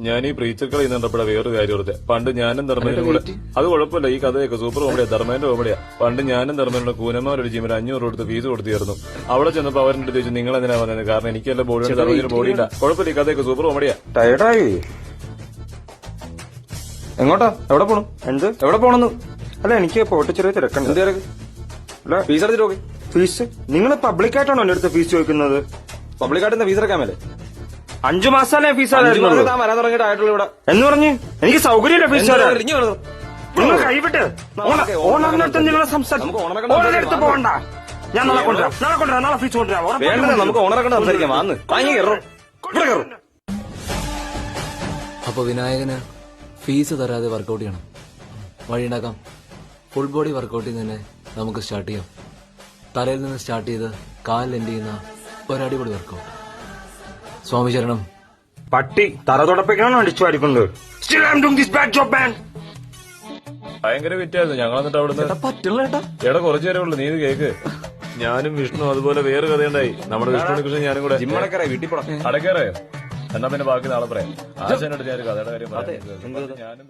ഞാൻ ഈ പ്രീച്ചർ കളി കണ്ടപ്പോഴാ വേറൊരു കാര്യം ഓർത്തെ. പണ്ട് ഞാനും ധർമ്മേനും കൂടെ, അത് കുഴപ്പമില്ല, ഈ കഥയൊക്കെ സൂപ്പർ കോമഡിയാ, ധർമ്മേന്റെ കോമഡിയാ. പണ്ട് ഞാനും ധർമ്മേനും കൂനമാരൊരു ജിമ്മിൽ 500 കൊടുത്ത് ഫീസ് കൊടുത്തിരുന്നു. അവിടെ ചെന്നപ്പോ അവരുടെ അടുത്ത് ചോദിച്ചു നിങ്ങൾ എന്തിനാ വന്നത്, കാരണം എനിക്കല്ല ബോഡിയുണ്ട്, ധർമ്മേന്റെ ബോഡിയില്ല. കുഴപ്പമില്ല, ഈ കഥയൊക്കെ സൂപ്പർ കോമഡിയാ. ടയർഡായി. എങ്ങോട്ടാ, എവിടെ പോണു? എവിടെ പോണെന്ന്? അല്ല, എനിക്ക് പോയിട്ട് ചെറിയ തിരക്കുണ്ട്. എന്ത് തിരക്ക്? അല്ല, ഫീസ് അടച്ചിട്ട് നോക്കി. ഫീസ് നിങ്ങൾ പബ്ലിക്കായിട്ടാണോ എന്റെ അടുത്ത് ഫീസ് ചോദിക്കുന്നത്? പബ്ലിക്കായിട്ട് ഫീസ് അടക്കാൻ മേലെ 5 മാസമല്ലേ ഫീസ് വരാൻ തുടങ്ങിയിട്ട് ആയിട്ടുള്ളൂ ഇവിടെ എന്ന് പറഞ്ഞ് എനിക്ക് സൗകര്യമില്ല ഫീസ് നിങ്ങൾ കൈവിട്ട് ഓണറിനടുത്ത് നിങ്ങൾ സംസാരിച്ച് പോകണ്ട. ഞാൻ നാളെ കൊണ്ടുവരാം, നാളെ ഫീസ് കൊണ്ടുവരാം. നമുക്ക് ഓണറൊക്കെ സംസാരിക്കാം. വന്ന് വാങ്ങി കയറും. അപ്പൊ വിനായകന് ഫീസ് തരാതെ വർക്കൗട്ട് ചെയ്യണം. വഴിയുണ്ടാക്കാം. ഫുൾ ബോഡി വർക്കൗട്ടിൽ തന്നെ നമുക്ക് സ്റ്റാർട്ട് ചെയ്യാം. തലയിൽ നിന്ന് സ്റ്റാർട്ട് ചെയ്ത് കാലിൽ എൻഡ് ചെയ്യുന്ന ഒരടിപൊളി വർക്കൗട്ട്. സ്വാമി ചരണം. പട്ടി തറ തുടപ്പിക്കണോ അടിച്ചു വാരിക്കുന്നത്? ഭയങ്കര വിറ്റായിരുന്നു. ഞങ്ങൾ എന്നിട്ട് അവിടുന്ന് പറ്റില്ല ഏട്ടാ. എടാ കുറച്ചു നേരം ഉള്ളു, നീ ഇത് കേക്ക്. ഞാനും വിഷ്ണു അതുപോലെ വേറെ കഥയുണ്ടായി. നമ്മുടെ വിഷ്ണുവിനെ കുറിച്ച് ഞാനും കൂടെ ജിമ്മടക്കറ വീട്ടിൽ പോടാ. അടക്കേറയോ? എന്നാ പിന്നെ ബാക്കി നാളെ പറയാം. ആശാനോട് ഞാൻ ഒരു കഥയുടെ കാര്യം പറയാം. ഞാനും